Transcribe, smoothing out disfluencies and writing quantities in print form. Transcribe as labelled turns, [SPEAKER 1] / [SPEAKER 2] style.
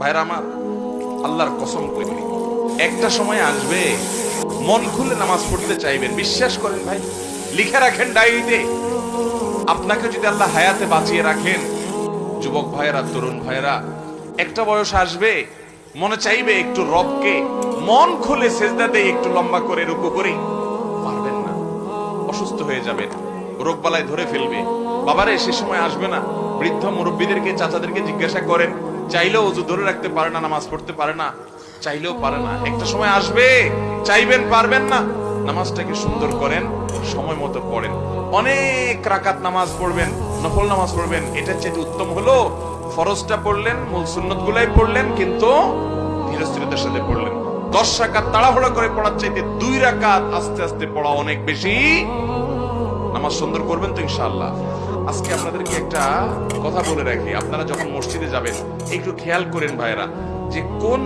[SPEAKER 1] ভাইরা আমার, আল্লাহর কসম করে বলি, একটা সময় আসবে মন খুলে নামাজ পড়তে চাইবেন। বিশ্বাস করেন ভাই, লিখে রাখেন ডায়েরিতে। আপনাকে যদি আল্লাহ হায়াতে বাঁচিয়ে রাখেন, যুবক ভাইয়েরা, তরুণ ভাইয়েরা, একটা বয়স আসবে মনে চাইবে একটু রবকে মন খুলে সেজদা দেই, একটু লম্বা করে রুকু করি। পারবেন না, অসুস্থ হয়ে যাবেন, রোগ বালায় ধরে ফেলবে। বাবারে সে সময় আসবে না। বৃদ্ধ মুরব্বীদেরকে, চাচাদেরকে জিজ্ঞাসা করেন, চাইলেও ওযু ধরে রাখতে পারে না, নামাজ পড়তে পারে না, চাইলেও পারে না। একটা সময় আসবে চাইবেন, পারবেন না। নামাজটাকে সুন্দর করেন, সময় মতো পড়েন। অনেক রাকাত নামাজ পড়বেন, নফল নামাজ পড়বেন। এটার চেয়ে উত্তম হলো ফরজটা পড়লেন, মূল সুন্নত গুলাই পড়লেন, কিন্তু ধীরস্থিরতার সাথে পড়লেন। 10 রাকাত তাড়াহুড়া করে পড়ার চাইতে 2 রাকাত আস্তে আস্তে পড়া অনেক বেশি। নামাজ সুন্দর করবেন তো ইনশাআল্লাহ। আজকে আপনাদেরকে একটা কথা বলে রাখি, আপনারা যখন মসজিদে যাবেন একটু খেয়াল করেন ভাইরা, যে কোন